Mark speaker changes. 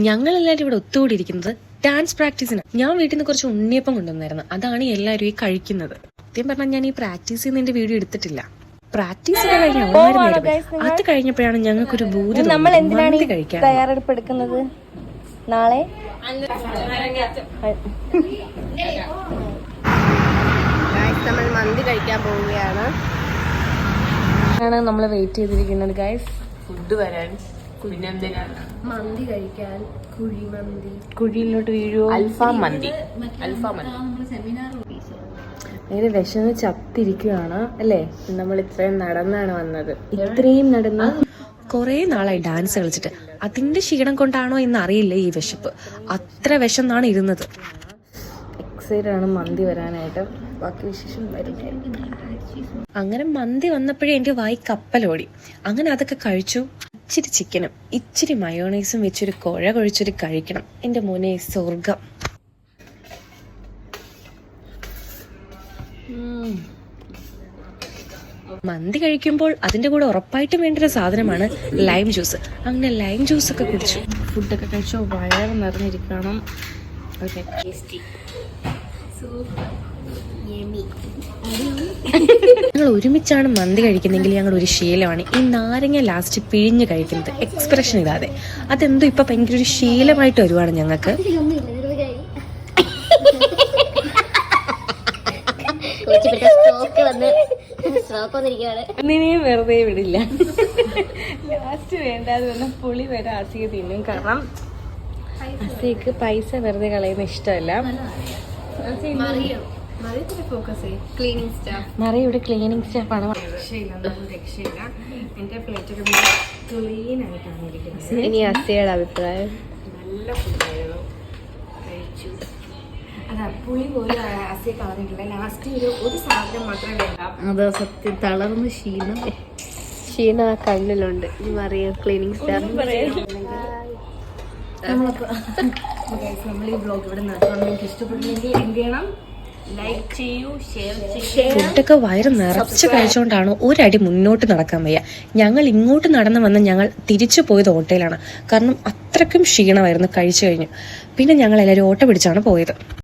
Speaker 1: ഞങ്ങളെല്ലാവരും ഇവിടെ ഒത്തുകൂടിയിരിക്കുന്നത് ഡാൻസ് പ്രാക്ടീസിന്. ഞാൻ വീട്ടിൽ നിന്ന് കുറച്ച് ഉണ്ണിയപ്പം കൊണ്ടുവന്നായിരുന്നു. അതാണ് എല്ലാവരും ഈ കഴിക്കുന്നത്. സത്യം പറഞ്ഞാൽ ഞാൻ ഈ പ്രാക്ടീസ് ചെയ്യുന്ന എന്റെ വീഡിയോ എടുത്തിട്ടില്ല. പ്രാക്ടീസ് അത് കഴിഞ്ഞപ്പോഴാണ് ഞങ്ങൾക്കൊരു ബൂതി
Speaker 2: നമ്മൾ എന്തിനാണ് കഴിക്കാൻ തയ്യാറെടുപ്പ് എടുക്കുന്നത്. നാളെ നമ്മൾ മന്തി കഴിക്കാൻ പോവുകയാണ്. നമ്മൾ വെയിറ്റ് ചെയ്തിരിക്കുന്നത് ഗൈസ്, ഫുഡ് വരാൻ. മന്തി കഴിക്കാൻ കുഴിയിലോട്ട് വീഴുവോ? അൽഫാം മന്തി. നേരെ വിശന്ന് ചത്തിരിക്കുകയാണ് അല്ലേ? നമ്മൾ ഇത്രയും നടന്നാണ് വന്നത്. ഇത്രയും നടന്ന
Speaker 1: കുറെ നാളായി ഡാൻസ് കളിച്ചിട്ട്. അതിന്റെ ക്ഷീണം കൊണ്ടാണോ എന്ന് അറിയില്ല ഈ വിശപ്പ്. അത്ര വിശന്നാണ് ഇരുന്നത്.
Speaker 2: എക്സൈറ്റഡ് ആണ് മന്തി വരാനായിട്ട്. ബാക്കി വിശേഷം വരുന്നത്.
Speaker 1: അങ്ങനെ മന്തി വന്നപ്പോഴേ എന്റെ വായി കപ്പലോടി. അങ്ങനെ അതൊക്കെ കഴിച്ചു. ഇച്ചിരി ചിക്കനും ഇച്ചിരി മയോണൈസും വെച്ചൊരു കുഴ കഴിച്ചൊരു കഴിക്കണം. എന്റെ മോനെ സ്വർഗം. മന്തി കഴിക്കുമ്പോൾ അതിന്റെ കൂടെ ഉറപ്പായിട്ടും വേണ്ട ഒരു സാധനമാണ് ലൈം ജ്യൂസ്. അങ്ങനെ ലൈം ജ്യൂസ് ഒക്കെ കുടിച്ചു.
Speaker 2: ഫുഡൊക്കെ കഴിച്ചോ വയറ് നിറഞ്ഞിരിക്കണം.
Speaker 1: ഞങ്ങൾ ഒരുമിച്ചാണ് മന്തി കഴിക്കുന്നെങ്കിൽ ഞങ്ങൾ ഒരു ശീലമാണ് ഈ നാരങ്ങ ലാസ്റ്റ് പിഴിഞ്ഞ് കഴിക്കുന്നത്, എക്സ്പ്രഷൻ ഇല്ലാതെ. അതെന്തോ ഇപ്പൊ ഭയങ്കര ഒരു ശീലമായിട്ട് വരുവാണ് ഞങ്ങൾക്ക്.
Speaker 2: ഒന്നിനെയും വെറുതെ വിടില്ല. ലാസ്റ്റ് വേണ്ടാതെ വന്ന പുളി വരെ ആസിക തിന്നും. കാരണം ആസിക്ക് പൈസ വെറുതെ കളയുന്ന ഇഷ്ടമല്ല. മറി ഇവിടെ ക്ലീനിങ് സ്റ്റാഫാണ്. രക്ഷയില്ല. എന്റെ പ്ലേറ്റൊക്കെ ക്ലീൻ ആയിട്ടാണ് ഇരിക്കുന്നത്. ഇനി അസിയുടെ അഭിപ്രായം. നല്ല ഫുഡായിരുന്നു, കഴിച്ചു. അതാ പുളി പോലും അസിയെ കളഞ്ഞിട്ടില്ല. ലാസ്റ്റ് ഒരു സാധനം മാത്രമേ വേണ്ട. അത് സത്യം തളർന്ന് ക്ഷീണം ആ കണ്ണിലുണ്ട്. Mariya cleaning staff. നമ്മൾ ഈ ബ്ലോഗ് ഇവിടെ നടത്തുന്നത് നിങ്ങൾക്ക് ഇഷ്ടപ്പെട്ടില്ലെങ്കിൽ എന്ത് ചെയ്യണം? ലൈക്ക് ചെയ്യൂ, ഷെയർ ചെയ്യൂ.
Speaker 1: ഫുഡൊക്കെ വയറ് നിറച്ച് കഴിച്ചുകൊണ്ടാണ് ഒരടി മുന്നോട്ട് നടക്കാൻ വയ്യ. ഞങ്ങൾ ഇങ്ങോട്ട് നടന്നു വന്ന് ഞങ്ങൾ തിരിച്ചു പോയത് ഓട്ടോയിലാണ്. കാരണം അത്രയ്ക്കും ക്ഷീണമായിരുന്നു കഴിച്ചു കഴിഞ്ഞു. പിന്നെ ഞങ്ങൾ എല്ലാവരും ഓട്ടോ പിടിച്ചാണ് പോയത്.